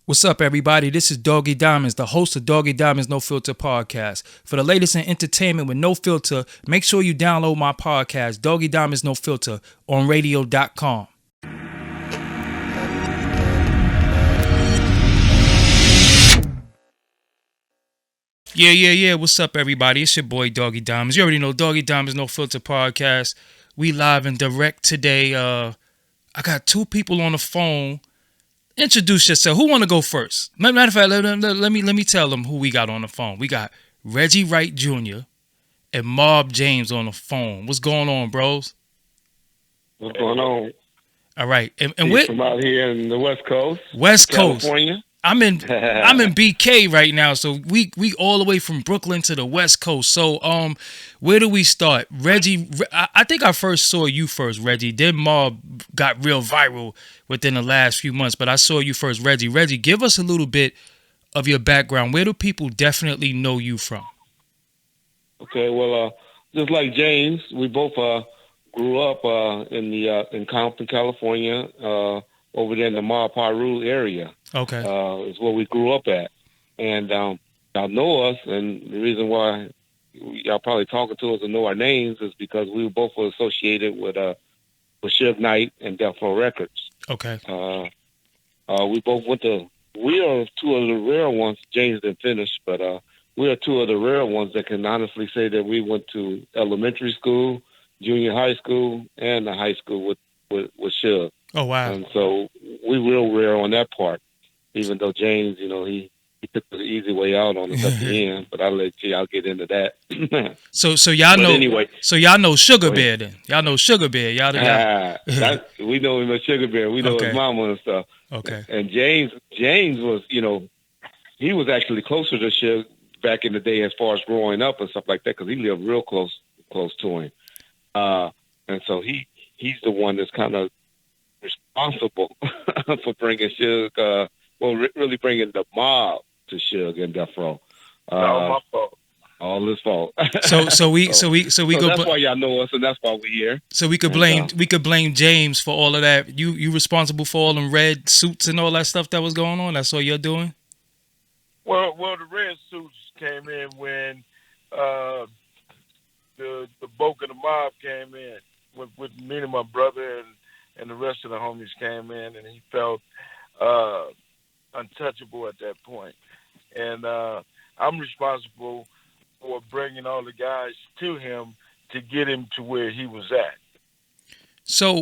What's up, everybody? This is Doggie Diamonds, the host of Doggie Diamonds No Filter podcast. For the latest in entertainment with no filter, make sure you download my podcast, Doggie Diamonds No Filter, on radio.com. Yeah. What's up, everybody? It's your boy, Doggie Diamonds. You already know Doggie Diamonds No Filter podcast. We live and direct today. I got two people on the phone. Introduce yourself. Who want to go first? Matter of fact, let me tell them who we got on the phone. We got Reggie Wright Jr. and Mob James on the phone. What's going on, bros? What's going on? All right, and we're from out here in the West Coast, California. I'm in BK right now, so we all the way from Brooklyn to the West Coast. So where do we start? Reggie, I think I first saw you first, Reggie. Then Mob got real viral within the last few months, but I saw you first, Reggie. Reggie, give us a little bit of your background. Where do people definitely know you from? Okay, well, just like James, we both grew up in Compton, California, over there in the Ma Paru area. Okay. Is where we grew up at. And y'all know us, and the reason why y'all probably talking to us and know our names is because we were both associated with Suge Knight and Death Row Records. Okay. We both we are two of the rare ones, James didn't finish, but we are two of the rare ones that can honestly say that we went to elementary school, junior high school, and the high school with Suge. Oh, wow. And so we real rare on that part, even though James, he took the easy way out on us at the end, but I'll let y'all get into that. So y'all know. Anyway, so y'all know Sugar Bear then. Y'all know Sugar Bear. We know him as Sugar Bear. We know his mama and stuff. Okay. And James was, he was actually closer to Suge back in the day as far as growing up and stuff like that, because he lived real close to him. And so he's the one that's kind of responsible for bringing Suge, really bringing the mob to Suge and Death Row. All my fault. All his fault. So we go. That's why y'all know us, and that's why we here. So we could blame James for all of that. You responsible for all them red suits and all that stuff that was going on. That's all you're doing. Well, the red suits came in when the bulk of the mob came in with me and my brother and the rest of the homies came in, and he felt untouchable at that point. And I'm responsible for bringing all the guys to him to get him to where he was at. So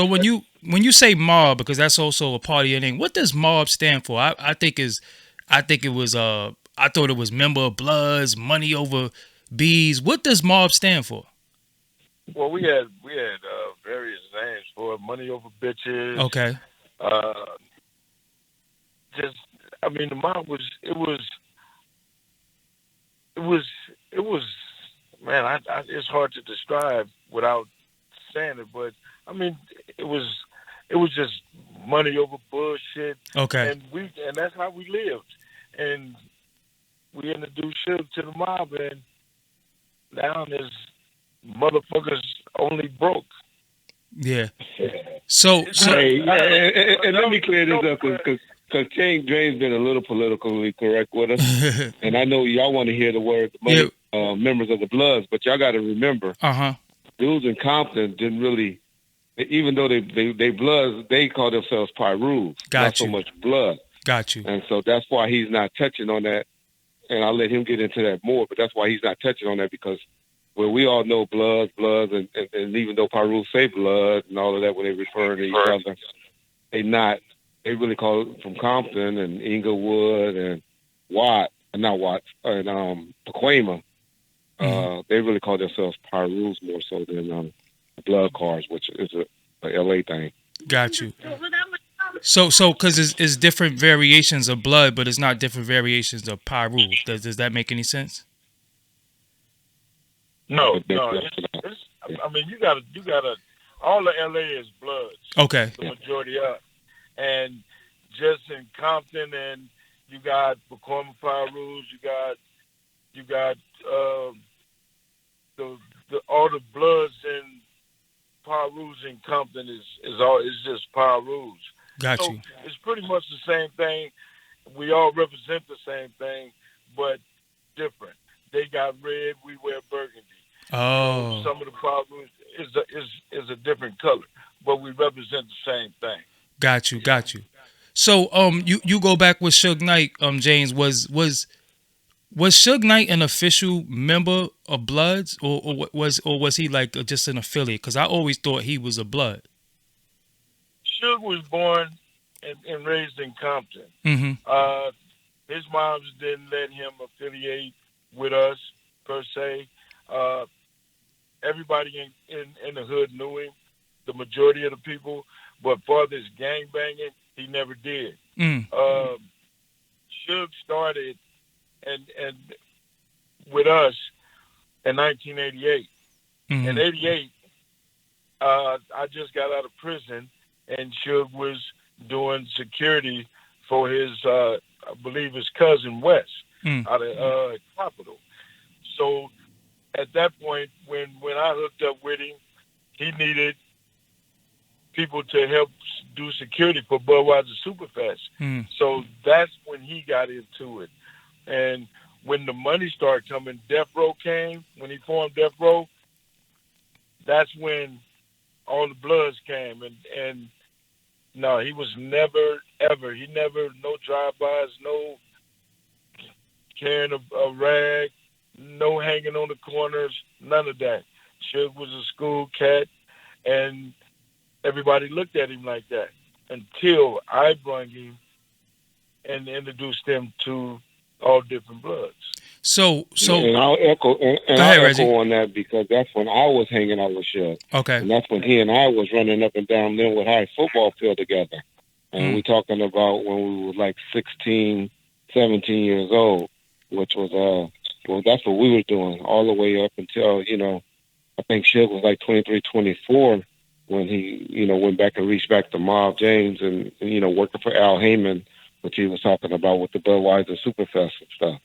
when you say mob, because that's also a part of your name, what does mob stand for? I thought it was member of Bloods, money over bees. What does mob stand for? Well, we had various names for it. Money over bitches. Okay. The mob was. Man, it's hard to describe without saying it, but it was just money over bullshit. Okay. And that's how we lived, and we introduced Suge to the mob, and now there's motherfuckers only broke. Yeah. So hey, and let me clear this up because James been a little politically correct with us, and I know y'all want to hear the word members of the Bloods, but y'all got to remember, dudes in Compton didn't really, even though they Bloods, they call themselves Pyrus, not so much Blood. Got you. And so that's why he's not touching on that, and I'll let him get into that more. But that's why he's not touching on that, because we all know Bloods, and even though Pyrus say Blood and all of that when they refer to each other, they really call it from Compton and Inglewood and Pacoima. They really call themselves Pyrus more so than Blood Cars, which is a LA thing. Got you. So because it's different variations of Blood, but it's not different variations of Pyru. Does that make any sense? No. You gotta. All the LA is Bloods. Okay. The majority of, and just in Compton, and you got Pacoima Pyrus. You got all the Bloods and Pyrus in Compton is just Pyrus. Got So you. it's pretty much the same thing. We all represent the same thing, but different. They got red, we wear burgundy. Oh, Some of the problems is a different color, but we represent the same thing. got you. Got you. So you go back with Suge Knight, James, was Suge Knight an official member of Bloods, or was he like just an affiliate? Because I always thought he was a Blood. Suge was born and raised in Compton. Mm-hmm. Uh, his moms didn't let him affiliate with us per se. Uh, Everybody in the hood knew him, the majority of the people, but for this gang banging, he never did. Mm. Um, Suge started and with us in 1988. In Mm-hmm. '88, I just got out of prison, and Suge was doing security for his, I believe, his cousin Wes Mm. out of Capitol. So at that point, when I hooked up with him, he needed people to help do security for Budweiser Superfest. Mm. So that's when he got into it. And when the money started coming, Death Row came. When he formed Death Row, that's when all the Bloods came. And no, he was never ever. He never no drive-bys, no carrying a rag, no hanging on the corners, none of that. Suge was a school cat, and everybody looked at him like that until I brought him and introduced him to all different Bloods. So And I'll echo go ahead, I'll Reggie. echo on that because that's when I was hanging out with Shug. Okay. And that's when he and I was running up and down Linwood High football field together. And Mm. we talking about when we were like 16, 17 years old, which was well that's what we were doing all the way up until, I think Shug was like 23, 24 when he, went back and reached back to Mob James and working for Al Heyman, which he was talking about with the Budweiser Superfest and stuff.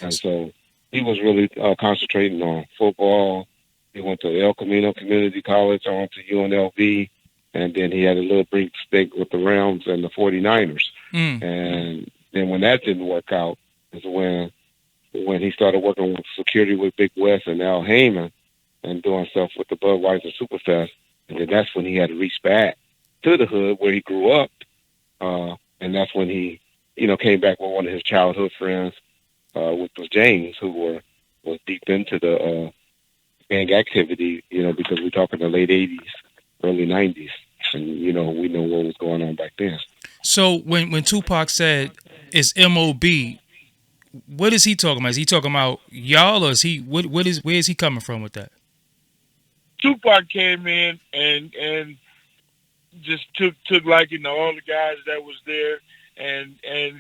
And so he was really concentrating on football. He went to El Camino Community College, on to UNLV, and then he had a little brief stint with the Rams and the 49ers. Mm. And then when that didn't work out is when he started working with security with Big West and Al Heyman and doing stuff with the Budweiser Superfest. And then that's when he had to reach back to the hood where he grew up. And that's when he, came back with one of his childhood friends, which was James, who was deep into the gang activity, because we're talking the late 80s, early 90s. And, we know what was going on back then. So when Tupac said it's MOB, what is he talking about? Is he talking about y'all, or is he where is he coming from with that? Tupac came in and just took liking to all the guys that was there, and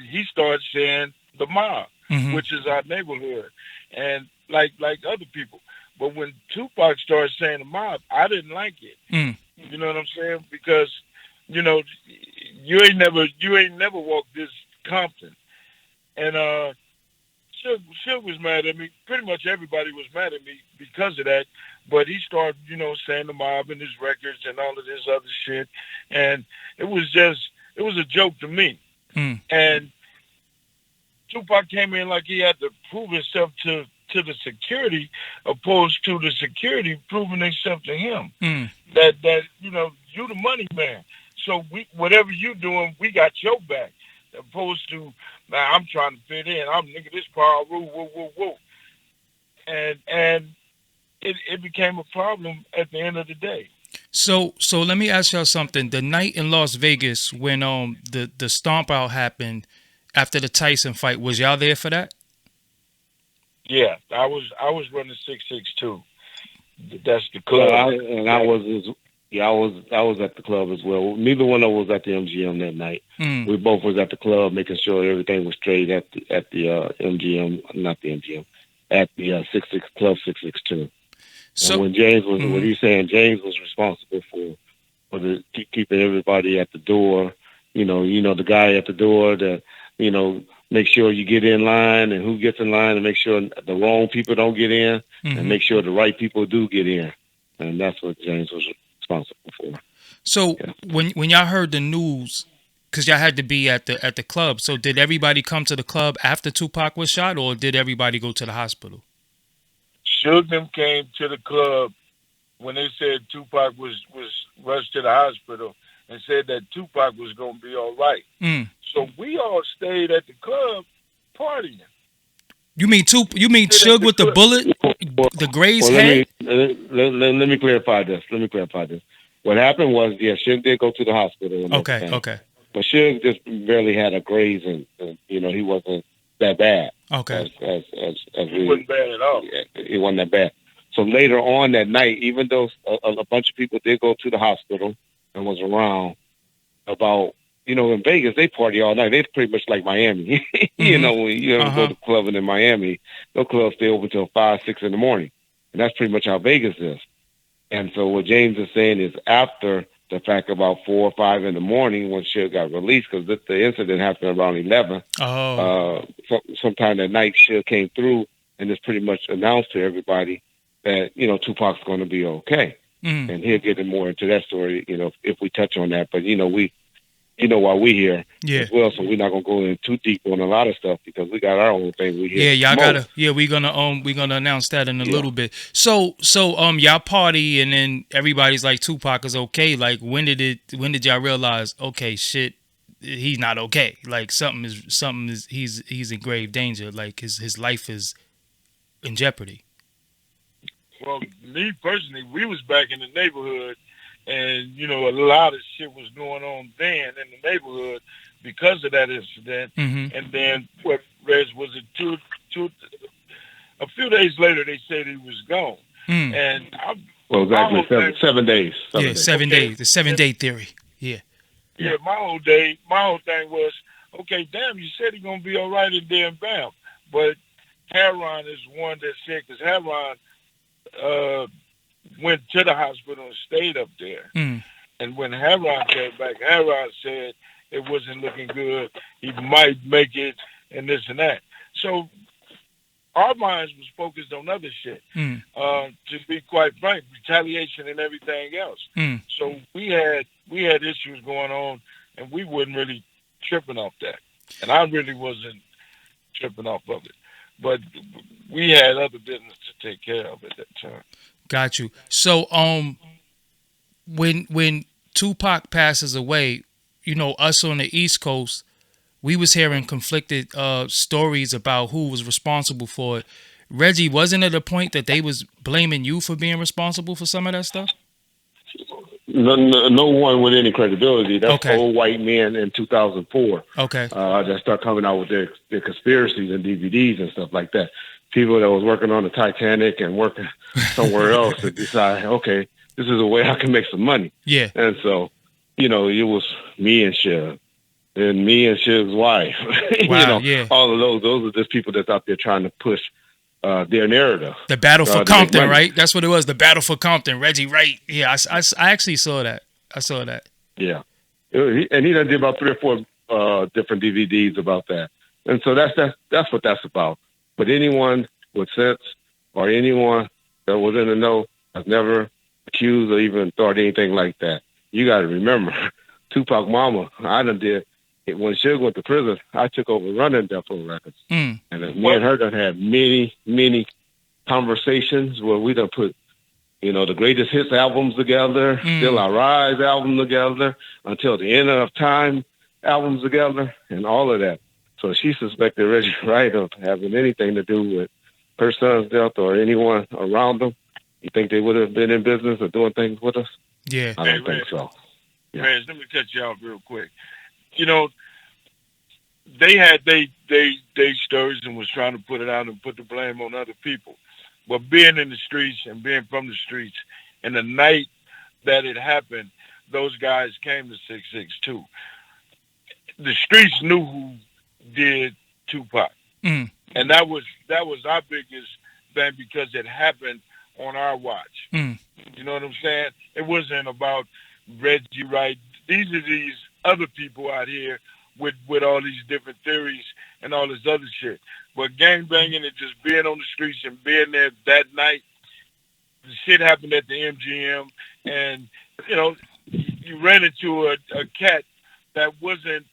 he started saying the mob, Mm-hmm. which is our neighborhood, and like other people. But when Tupac started saying the mob, I didn't like it. Mm. You know what I'm saying? Because you ain't never walked this Compton, and Suge was mad at me. Pretty much everybody was mad at me because of that. But he started, saying the mob in his records and all of this other shit, and it was a joke to me. Mm. And Tupac came in like he had to prove himself to the security, opposed to the security proving themselves to him. Mm. That you the money man. So whatever you doing, we got your back. Opposed to, now I'm trying to fit in. I'm nigga this power rule, whoa, whoa, whoa. And it became a problem at the end of the day. So let me ask y'all something. The night in Las Vegas when the stomp out happened after the Tyson fight, was y'all there for that? Yeah, I was running 662. That's the So club. I was at the club as well. Neither one of us was at the MGM that night. Mm. We both was at the club, making sure everything was straight at the MGM, not the MGM, at the 66 Club 662. So And when James was, Mhm. what he's saying, James was responsible for the keeping everybody at the door. The guy at the door that make sure you get in line and who gets in line, and make sure the wrong people don't get in, Mhm. and make sure the right people do get in. And that's what James was responsible for. So Yeah. when y'all heard the news, because y'all had to be at the club. So did everybody come to the club after Tupac was shot, or did everybody go to the hospital? Suge them came to the club when they said Tupac was rushed to the hospital and said that Tupac was going to be all right. Mm. So we all stayed at the club partying. You mean You mean Stayed at Suge the with the club. bullet, Well, the Gray's well, head? let me clarify this. Let me clarify this. What happened was, yeah, Suge did go to the hospital and Okay, everything, okay, but Suge just barely had a graze, and he wasn't that bad. okay. As He wasn't bad at all. it wasn't that bad. So later on that night, even though a bunch of people did go to the hospital and was around, about in Vegas they party all night. They pretty much like Miami. Mm-hmm. When you ever go to clubbing in Miami, those clubs stay open till 5, 6 in the morning, and that's pretty much how Vegas is. And so what James is saying is after the fact, about 4 or 5 in the morning when Suge got released, because the incident happened around 11. Oh. Sometime that night, Suge came through and just pretty much announced to everybody that Tupac's going to be okay. Mm. And he'll get more into that story, if we touch on that. But why we here Yeah. as well, so we're not gonna go in too deep on a lot of stuff because we got our own thing we Yeah, here. y'all gotta. Yeah, we're gonna announce that in a little bit. So y'all party and then everybody's like Tupac is okay. Like when did y'all realize, okay, shit, he's not okay. Like something is he's in grave danger. Like his life is in jeopardy. Well, me personally, we was back in the neighborhood, and a lot of shit was going on then in the neighborhood because of that incident. Mm-hmm. And then what? Was it two? A few days later, they said he was gone. Mm. And exactly 7 days. 7 Okay. days. The 7 day theory. Yeah. Yeah, my whole thing was, okay, damn, you said he's gonna be all right, and then bam. But Heron is one that said, because Heron went to the hospital and stayed up there. Mm. And when Heron came back, Heron said it wasn't looking good. He might make it, and this and that. So our minds was focused on other shit. Mm. To be quite frank, retaliation and everything else. Mm. So we had issues going on, and we wasn't really tripping off that. And I really wasn't tripping off of it. But we had other business to take care of at that time. Got you. So when Tupac passes away, us on the East Coast, we was hearing conflicted stories about who was responsible for it. Reggie, wasn't it a point that they was blaming you for being responsible for some of that stuff? No one with any credibility. That's Okay. old white men in 2004. Okay. That start coming out with their conspiracies and DVDs and stuff like that. People that was working on the Titanic and working somewhere else and decide, okay, this is a way I can make some money. Yeah. And so, it was me and Suge. And me and Suge's wife. Wow, yeah. All of those are just people that's out there trying to push their narrative. The battle for Compton, right? That's what it was. The battle for Compton. Reggie Wright. Yeah, I actually saw that. I saw that. Yeah, and he done did about 3 or 4 different DVDs about that. And so that's what that's about. But anyone with sense or anyone that was in the know has never accused or even thought anything like that. You got to remember, Tupac Mama, I done did. When Suge went to prison, I took over running Death Row Records. Mm. And me and her done had many, many conversations where we done put, the greatest hits albums together, Still I Rise album together, Until the End of Time albums together, and all of that. So she suspected Reggie Wright of having anything to do with her son's death or anyone around them. You think they would have been in business or doing things with us? Yeah. I don't think so. Yeah. Rez, let me cut you off real quick. They had they stories and was trying to put it out and put the blame on other people. But being in the streets and being from the streets, and the night that it happened, those guys came to 662. The streets knew who did Tupac. Mm. And that was our biggest thing because it happened on our watch. Mm. You know what I'm saying? It wasn't about Reggie Wright. These are these other people out here with all these different theories and all this other shit. But gangbanging and just being on the streets and being there that night, the shit happened at the MGM, and you ran into a cat that wasn't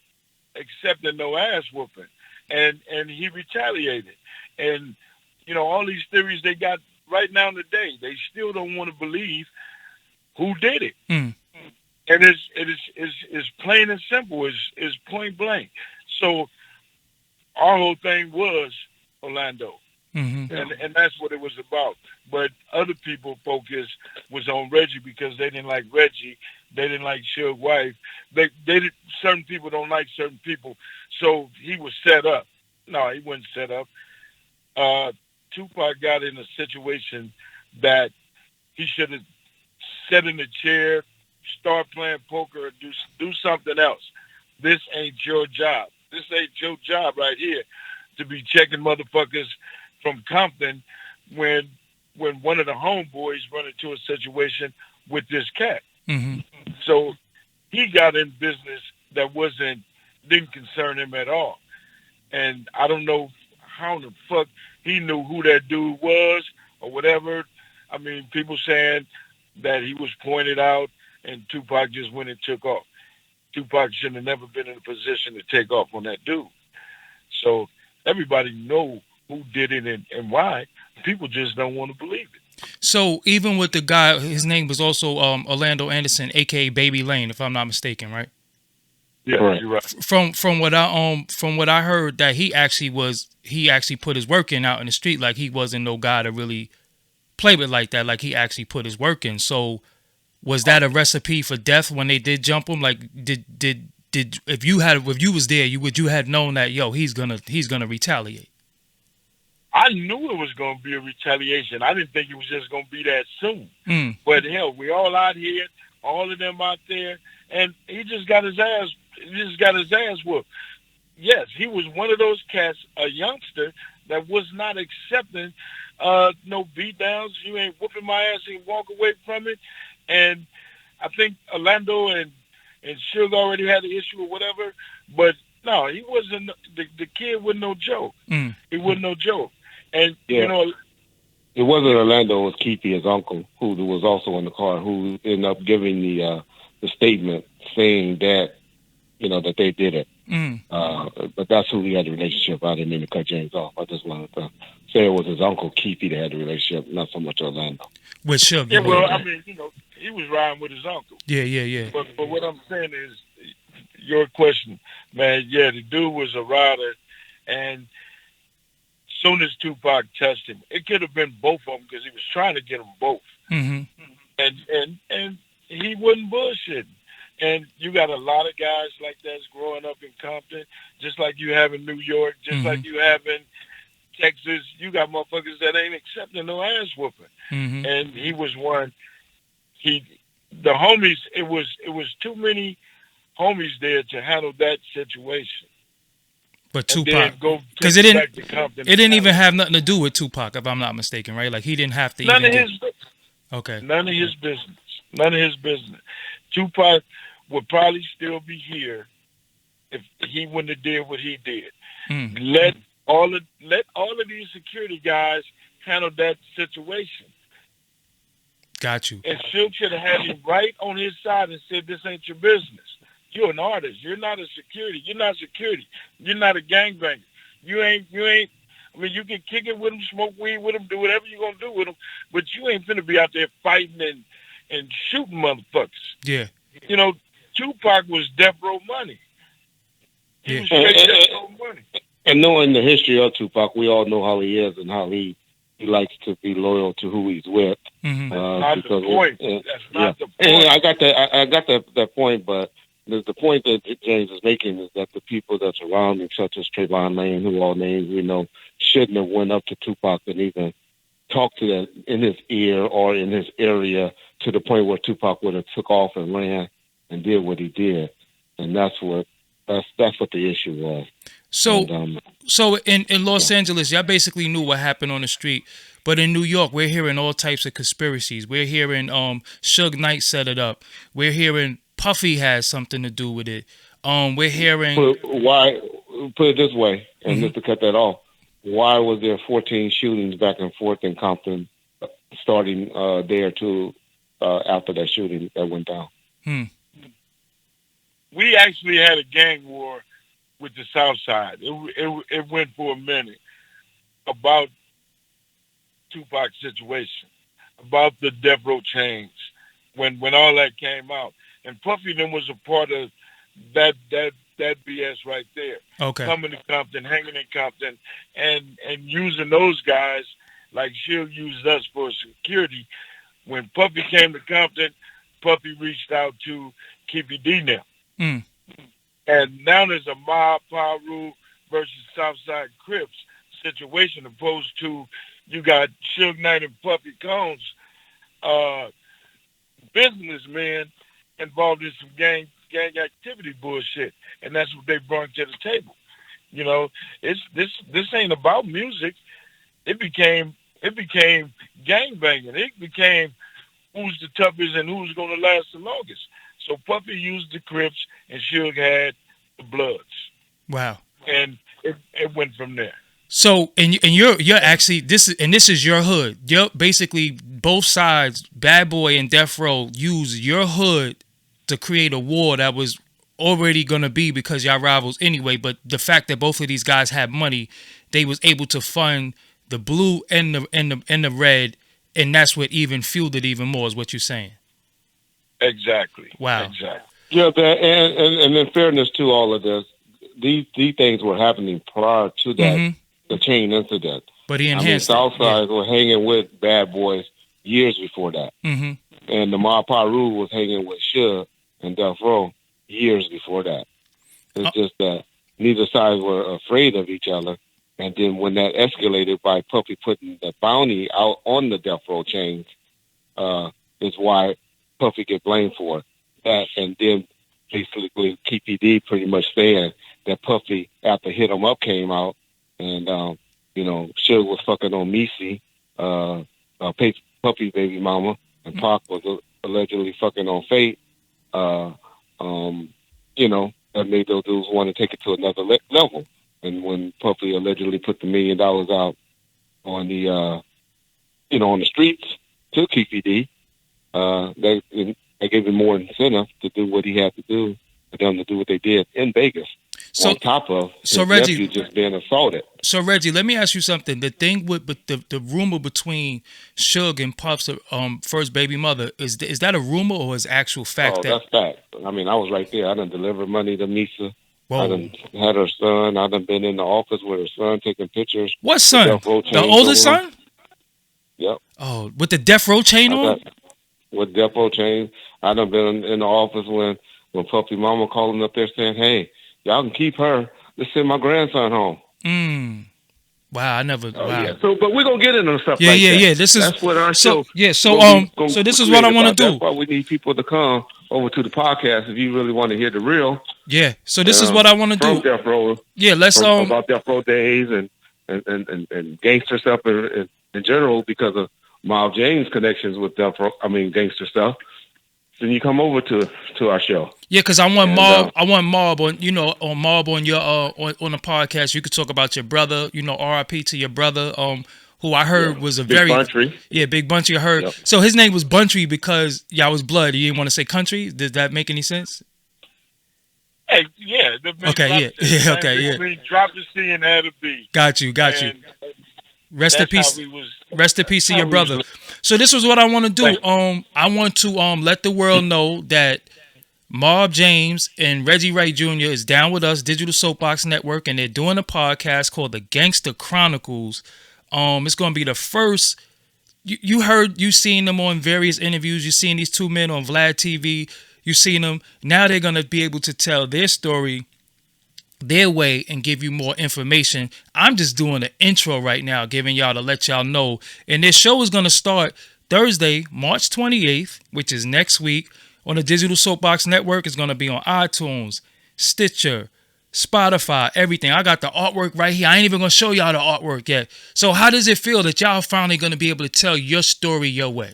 accepting no ass whooping, and he retaliated, and all these theories they got right now today, they still don't want to believe who did it. Mm. And it's plain and simple. It's point blank. So our whole thing was Orlando. Mm-hmm. And that's what it was about. But other people focus was on Reggie because they didn't like Reggie. They didn't like Suge's wife. Certain people don't like certain people. So he was set up. No, he wasn't set up. Tupac got in a situation that he should have sat in the chair, start playing poker, or do something else. This ain't your job. This ain't your job right here to be checking motherfuckers from Compton when one of the homeboys run into a situation with this cat. Mm-hmm. So he got in business that didn't concern him at all. And I don't know how the fuck he knew who that dude was or whatever. I mean, people saying that he was pointed out and Tupac just went and took off. Tupac shouldn't have never been in a position to take off on that dude. So everybody know who did it and why. People just don't want to believe it. So even with the guy, his name was also Orlando Anderson, aka Baby Lane, if I'm not mistaken, right? Yeah, right. You're right. From what I heard, that he actually put his work in out in the street. Like he wasn't no guy to really play with like that. Like he actually put his work in. So was that a recipe for death when they did jump him? Like did if you was there, would you had known that he's gonna retaliate? I knew it was going to be a retaliation. I didn't think it was just going to be that soon. Mm. But hell, we all out here, all of them out there, and he just got his ass. Whooped. Yes, he was one of those cats, a youngster that was not accepting no beat downs. You ain't whooping my ass and walk away from it. And I think Orlando and Suge already had an issue or whatever. But no, he wasn't. The kid wasn't no joke. Mm. He wasn't no joke. And it wasn't Orlando. It was Keithy, his uncle, who was also in the car, who ended up giving the statement saying that that they did it. Mm. But that's who he had the relationship. I didn't mean to cut James off. I just wanted to say it was his uncle Keithy that had the relationship, not so much Orlando. With Suge. Yeah, well, I mean, he was riding with his uncle. Yeah. But what I'm saying is, your question, man. Yeah, the dude was a rider, and soon as Tupac touched him, it could have been both of them because he was trying to get them both. Mm-hmm. And he wasn't bullshitting. And you got a lot of guys like that's growing up in Compton, just like you have in New York, just like you have in Texas. You got motherfuckers that ain't accepting no ass whooping. Mm-hmm. And he was one. The homies. It was too many homies there to handle that situation. But Tupac, because it didn't even have nothing to do with Tupac, if I'm not mistaken, right? Like he didn't have to. None of his business. Tupac would probably still be here if he wouldn't have did what he did. Mm. Let all of these security guys handle that situation. Got you. And Suge should have had him right on his side and said, "This ain't your business. You're an artist. You're not a security. You're not security. You're not a gangbanger. You ain't. I mean, you can kick it with them, smoke weed with them, do whatever you're gonna do with them, but you ain't finna be out there fighting and shooting motherfuckers." Yeah. Tupac was death row money. He was straight death row money. And knowing the history of Tupac, we all know how he is and how he likes to be loyal to who he's with. Mm-hmm. That's not the point. That's not the point. And I got that point, but the point that James is making is that the people that surround him, such as Trayvon Lane, who all names we know, shouldn't have went up to Tupac and even talked to them in his ear or in his area to the point where Tupac would have took off and ran and did what he did. And that's what the issue was. So in Los Angeles, y'all basically knew what happened on the street. But in New York, we're hearing all types of conspiracies. We're hearing Suge Knight set it up. We're hearing Puffy has something to do with it. We're hearing put it this way, and just to cut that off, why was there 14 shootings back and forth in Compton, starting day or two after that shooting that went down? we actually had a gang war with the South Side. It went for a minute about Tupac's situation, about the Death Row change when all that came out, and Puffy then was a part of that BS right there. Okay. Coming to Compton, hanging in Compton, and using those guys like Shield used us for security. When Puffy came to Compton, Puffy reached out to Keefy D now. Mm. And now there's a mob power rule versus Southside Crips situation, opposed to you got Suge Knight and Puffy Combs, uh, businessmen involved in some gang activity bullshit, and that's what they brought to the table. You know, it's this ain't about music. It became gang banging. It became who's the toughest and who's going to last the longest. So Puffy used the Crips and Suge had the Bloods. Wow. And it went from there. So and you're actually this is your hood. You're basically both sides, Bad Boy and Death Row, use your hood to create a war that was already gonna be because y'all rivals anyway. But the fact that both of these guys had money, they was able to fund the blue and the red, and that's what even fueled it even more. Is what you're saying? Exactly. Wow. Exactly. Yeah, and in fairness to all of this, these things were happening prior to that, the chain incident. But he enhanced Southside were hanging with Bad Boys years before that. Mm-hmm. And the Ma Paru was hanging with Suge and Death Row years before that. It's just that neither side were afraid of each other. And then when that escalated by Puffy putting the bounty out on the Death Row chains, is why Puffy get blamed for that. And then basically TPD pretty much saying that Puffy, after Hit 'Em Up came out, and Suge was fucking on Missy, Puffy's baby mama, and Pac was allegedly fucking on Fate. That made those dudes want to take it to another level. And when Puffy allegedly put the $1 million out on the on the streets to KPD, they gave him more incentive to do what he had to do for them to do what they did in Vegas. So, on top of his nephew just being assaulted. So Reggie, let me ask you something. The thing with the rumor between Suge and Puff's first baby mother, is that a rumor or is actual fact? That's fact. I mean, I was right there. I done delivered money to Misa. Whoa. I done had her son. I done been in the office with her son taking pictures. What son? The oldest son? Yep. Oh, with the Death Row chain on? With Death Row chain. I done been in the office when Puffy mama calling up there saying, "Hey, y'all can keep her. Let's send my grandson home." Wow, I never. Oh, wow. Yeah. So, but we're gonna get into stuff like that. Yeah. That's what our show. Yeah. So this is what I want to do. That's why we need people to come over to the podcast if you really want to hear the real. Yeah. So this is what I want to do. From Death Row. Yeah. Let's about Death Row days and gangster stuff in general because of Mob James' connections with Death Row. I mean, gangster stuff. Then you come over to our show. Yeah, because I want Mob on Mob on your on the podcast. You could talk about your brother, RIP to your brother, who I heard was a Big Buntry. Big Buntry. I heard. Yep. So his name was Buntry because y'all was blood. You didn't want to say country. Did that make any sense? Hey, yeah. Okay, yeah. Okay, yeah. We dropped the C and added a B. Got you. Rest in peace. Rest in peace to your brother. So this is what I want to do. I want to let the world know that Mob James and Reggie Wright Jr. is down with us, Digital Soapbox Network, and they're doing a podcast called the Gangster Chronicles. It's going to be the first. You seen them on various interviews. You've seen these two men on Vlad TV. You've seen them. Now they're going to be able to tell their story their way and give you more information. I'm just doing the intro right now, giving y'all to let y'all know. And this show is going to start Thursday, March 28th, which is next week, on the Digital Soapbox Network. It's going to be on iTunes, Stitcher, Spotify, everything. I got the artwork right here. I ain't even going to show y'all the artwork yet. So how does it feel that y'all finally going to be able to tell your story your way?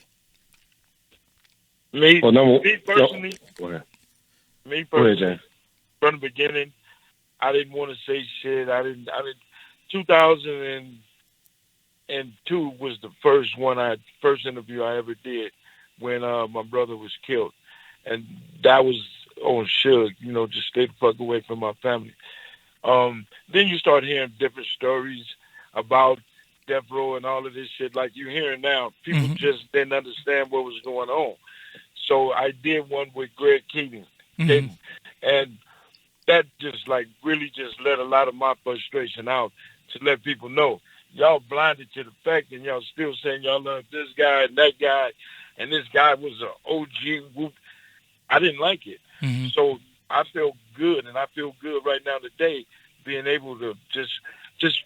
Me personally, go ahead. From the beginning, I didn't want to say shit. I didn't. 2002 was the first interview I ever did when my brother was killed, and that was on Suge, just stay the fuck away from my family. Then you start hearing different stories about death row and all of this shit like you hearing now. People just didn't understand what was going on. So I did one with Greg Keating. And that just like really just let a lot of my frustration out to let people know. Y'all blinded to the fact and y'all still saying y'all love this guy and that guy and this guy was an OG. I didn't like it. So I feel good, and I feel good right now today being able to just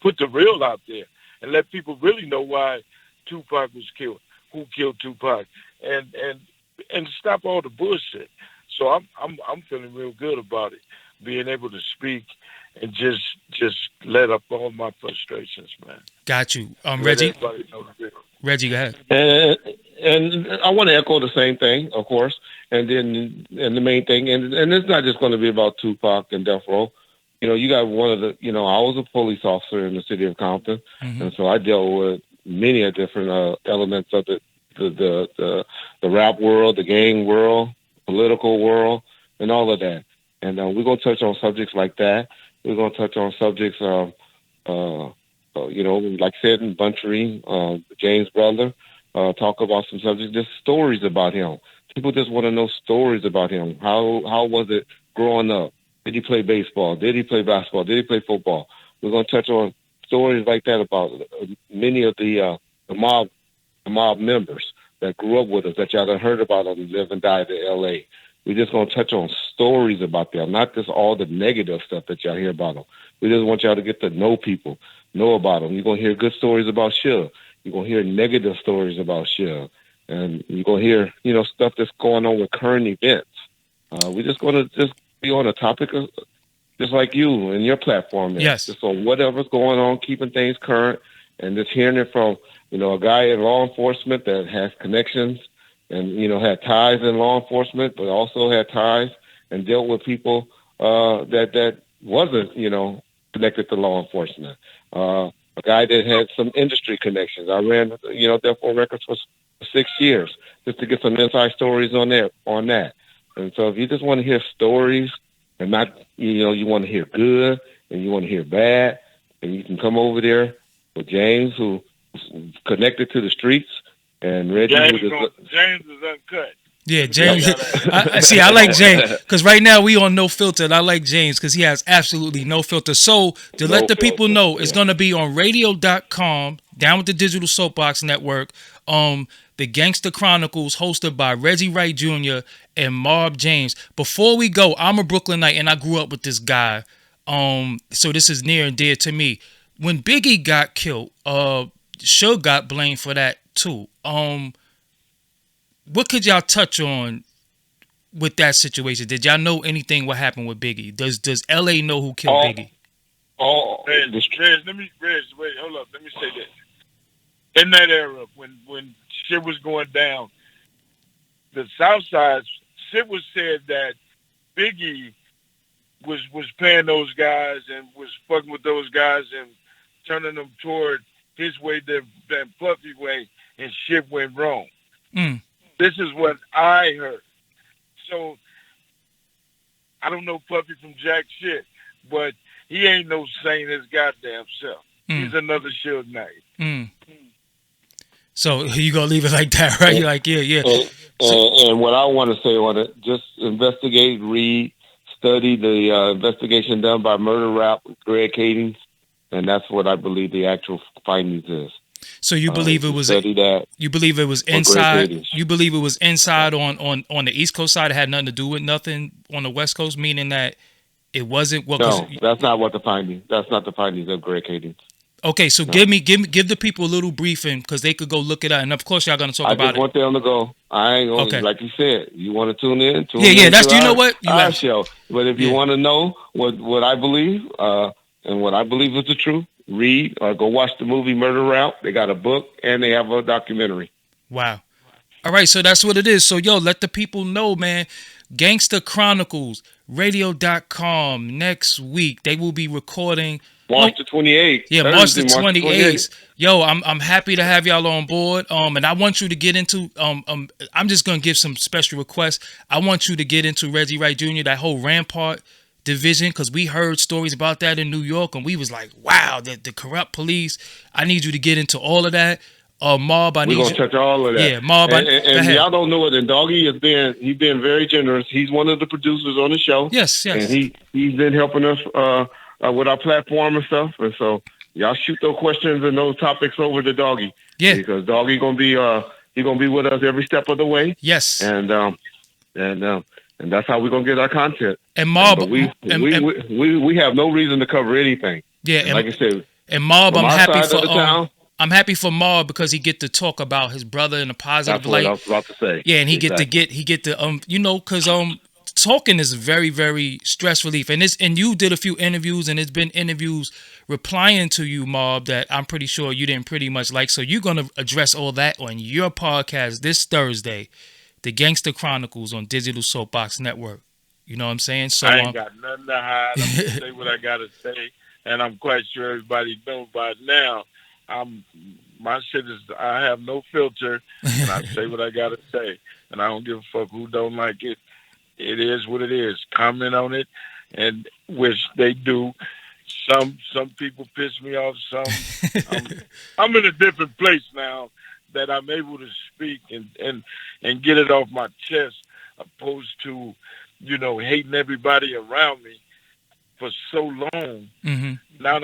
put the real out there and let people really know why Tupac was killed, who killed Tupac, and stop all the bullshit. So I'm feeling real good about it, being able to speak and just let up all my frustrations, man. Got you, Reggie. Reggie, go ahead. And I want to echo the same thing, of course. And then, and the main thing, and it's not just going to be about Tupac and Death Row. You got one of the, I was a police officer in the city of Compton, and so I dealt with many different elements of the rap world, the gang world, political world, and all of that. And we're going to touch on subjects like that. We're going to touch on subjects, like I said, in Bunchery, James' brother, talk about some subjects, just stories about him. People just want to know stories about him. How was it growing up? Did he play baseball? Did he play basketball? Did he play football? We're going to touch on stories like that about many of the mob members that grew up with us that y'all done heard about on Live and Die in L.A. We're just going to touch on stories about them, not just all the negative stuff that y'all hear about them. We just want y'all to get to know people, know about them. You're going to hear good stories about Suge. You're going to hear negative stories about Suge. And you're going to hear, stuff that's going on with current events. We're just going to just be on a topic of, just like you and your platform. Yes. Just on whatever's going on, keeping things current, and just hearing it from, a guy in law enforcement that has connections and, had ties in law enforcement, but also had ties and dealt with people that wasn't, connected to law enforcement. A guy that had some industry connections. I ran, Therefore Records for 6 years just to get some inside stories on that. And so if you just want to hear stories and not, you want to hear good and you want to hear bad, and you can come over there with James, who's connected to the streets, and Reggie, James is uncut. Yeah, James. I like James because right now we on No Filtered. I like James because he has absolutely no filter. So to let the people know, it's going to be on radio.com, down with the Digital Soapbox Network. The Gangster Chronicles, hosted by Reggie Wright Jr. and Marb James. Before we go, I'm a Brooklynite and I grew up with this guy. So this is near and dear to me. When Biggie got killed, Suge got blamed for that too. What could y'all touch on with that situation? Did y'all know anything what happened with Biggie? Does LA know who killed Biggie? Reg, wait, hold up. Let me say this. In that era, when shit was going down, the South Side, shit was said that Biggie was paying those guys and was fucking with those guys and turning them toward his way than Puffy way, and shit went wrong. This is what I heard. So I don't know Puffy from jack shit, but he ain't no saint his goddamn self. He's another Suge Knight. So you gonna leave it like that, right? You're like, yeah. And what I want to say on it, just investigate, read, study the investigation done by Murder Rap with Greg Keating, and that's what I believe the actual findings is. So you believe it was that? You believe it was inside? You believe it was inside on the East Coast side? It had nothing to do with nothing on the West Coast, meaning that it wasn't. Well, no, that's not what the finding. That's not the findings of Greg Keating. Okay, so give the people a little briefing because they could go look it up, and of course y'all gonna talk about it. I just want them to go. I ain't gonna, like you said, you want to tune in? Yeah. That's you know what our show. But if you want to know what I believe and what I believe is the truth, read or go watch the movie Murder Rap. They got a book and they have a documentary. Wow. All right, so that's what it is. So let the people know, man. Gangster Chronicles, radio.com next week. They will be recording March the 28th. Yeah, Thursday, March the 28th. Yo, I'm happy to have y'all on board. And I want you to get into I'm just gonna give some special requests. I want you to get into Reggie Wright Jr., that whole Rampart division, because we heard stories about that in New York, and we was like, wow, the corrupt police. I need you to get into all of that. Mob, I need We're gonna touch all of that. Yeah, Mob, and y'all don't know it. And Doggie he's been very generous. He's one of the producers on the show. Yes. And he's been helping us with our platform and stuff. And so y'all shoot those questions and those topics over to Doggie. Yeah, because Doggie gonna be with us every step of the way. Yes. And that's how we're gonna get our content. And Mob, but we have no reason to cover anything. Yeah, and like I said. And Mob, I'm happy for Mob because he get to talk about his brother in a positive light. That's what I was about to say. Yeah, and he get to because talking is very, very stress relief. And you did a few interviews, and it's been interviews replying to you, Mob, that I'm pretty sure you didn't pretty much like. So you're gonna address all that on your podcast this Thursday, the Gangster Chronicles on Digital Soapbox Network. You know what I'm saying? So I ain't got nothing to hide. I'm gonna say what I gotta say, and I'm quite sure everybody knows by now. My shit is, I have no filter, and I say what I gotta say, and I don't give a fuck who don't like it. It is what it is. Comment on it, and which they do. Some people piss me off. I'm in a different place now that I'm able to speak and get it off my chest, opposed to hating everybody around me for so long. Mm-hmm. Now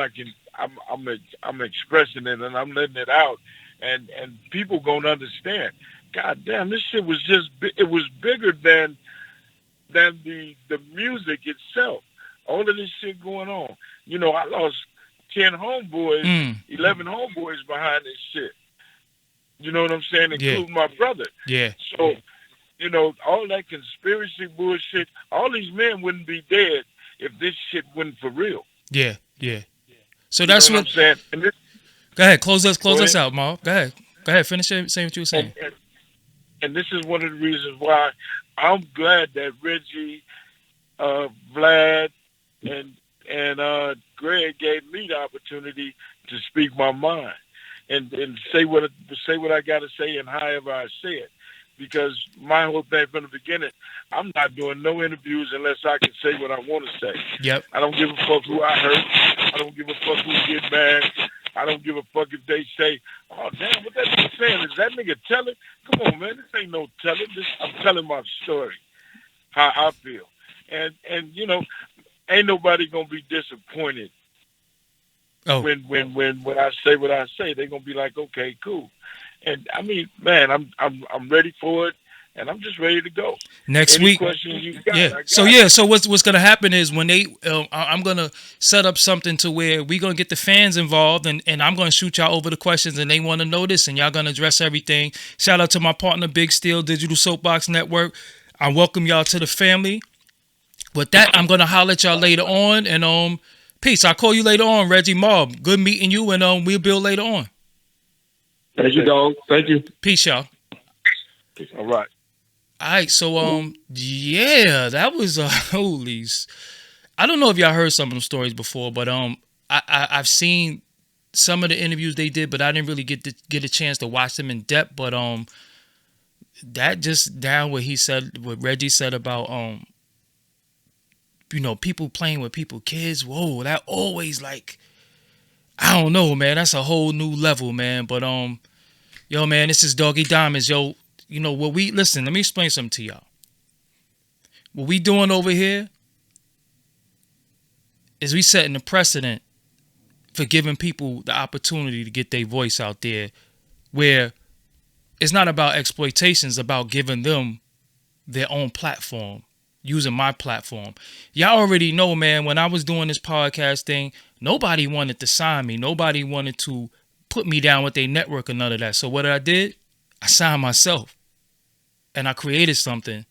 I'm expressing it and I'm letting it out, and people gonna understand. God damn, this shit was it was bigger than the music itself. All of this shit going on. I lost 10 homeboys, 11 homeboys behind this shit. You know what I'm saying? Including my brother. Yeah. So, all that conspiracy bullshit, all these men wouldn't be dead if this shit wasn't for real. Yeah. So that's what I'm saying. Go ahead, close us out, Mark. Go ahead, finish saying what you were saying. And this is one of the reasons why I'm glad that Reggie, Vlad, and Greg gave me the opportunity to speak my mind and say what I got to say and however I say it. Because my whole thing from the beginning, I'm not doing no interviews unless I can say what I want to say. Yep. I don't give a fuck who I hurt. I don't give a fuck who get mad. I don't give a fuck if they say, oh, damn, what that nigga saying? Is that nigga telling? Come on, man. This ain't no telling. I'm telling my story, how I feel. And ain't nobody going to be disappointed when I say what I say. They're going to be like, okay, cool. And I mean, man, I'm ready for it, and I'm just ready to go. Next Any week, questions you got, yeah. So what's gonna happen is when they, I'm gonna set up something to where we gonna get the fans involved, and I'm gonna shoot y'all over the questions, and they want to know this, and y'all gonna address everything. Shout out to my partner, Big Steel, Digital Soapbox Network. I welcome y'all to the family. With that, I'm gonna holler at y'all later on, and peace. I'll call you later on, Reggie Mob. Good meeting you, and we'll build later on. Thank you, dog. Thank you. Peace, y'all. All right. All right. So, yeah, that was holy. I don't know if y'all heard some of them stories before, but I've seen some of the interviews they did, but I didn't really get a chance to watch them in depth. But that just down what Reggie said about people playing with people's kids. Whoa, that always like. I don't know, man. That's a whole new level, man. But yo, man, this is Doggie Diamonds, yo. What listen, let me explain something to y'all. What we doing over here is we setting the precedent for giving people the opportunity to get their voice out there, where it's not about exploitation, it's about giving them their own platform, using my platform. Y'all already know, man, when I was doing this podcast thing, nobody wanted to sign me. Nobody wanted to put me down with their network or none of that. So what I did, I signed myself. And I created something.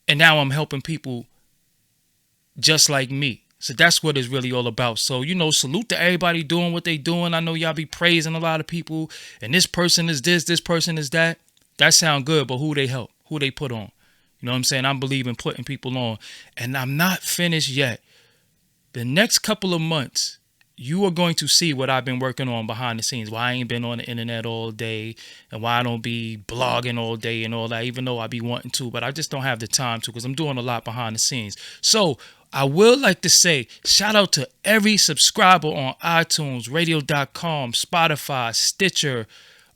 And now I'm helping people just like me. So that's what it's really all about. So, salute to everybody doing what they doing. I know y'all be praising a lot of people. And this person is this person is that. That sound good, but who they help? Who they put on? You know what I'm saying? I believe in putting people on. And I'm not finished yet. The next couple of months, you are going to see what I've been working on behind the scenes. Why I ain't been on the internet all day and why I don't be blogging all day and all that, even though I be wanting to, but I just don't have the time to because I'm doing a lot behind the scenes. So I will like to say shout out to every subscriber on iTunes, radio.com, Spotify, Stitcher,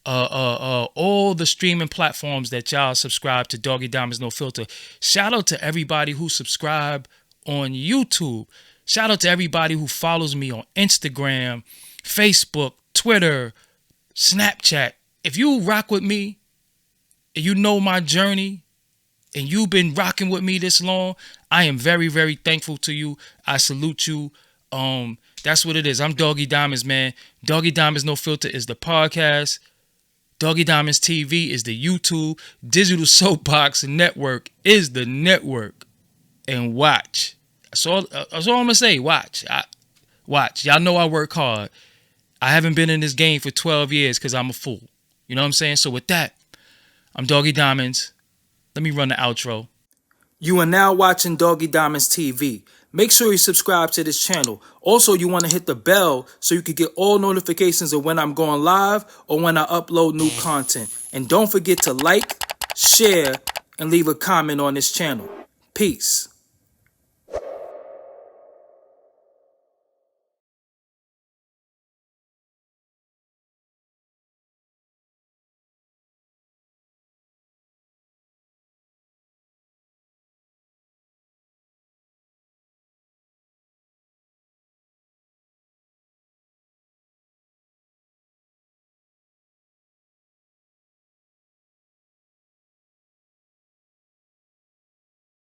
all the streaming platforms that y'all subscribe to Doggie Diamonds No Filter. Shout out to everybody who subscribe on YouTube. Shout out to everybody who follows me on Instagram, Facebook, Twitter, Snapchat. If you rock with me and you know my journey and you've been rocking with me this long, I am very, very thankful to you. I salute you. That's what it is. I'm Doggie Diamonds, man. Doggie Diamonds No Filter is the podcast. Doggie Diamonds TV is the YouTube. Digital Soapbox Network is the network. And watch. That's all I'm going to say. Watch. Watch. Y'all know I work hard. I haven't been in this game for 12 years because I'm a fool. You know what I'm saying? So with that, I'm Doggie Diamonds. Let me run the outro. You are now watching Doggie Diamonds TV. Make sure you subscribe to this channel. Also, you want to hit the bell so you can get all notifications of when I'm going live or when I upload new content. And don't forget to like, share, and leave a comment on this channel. Peace.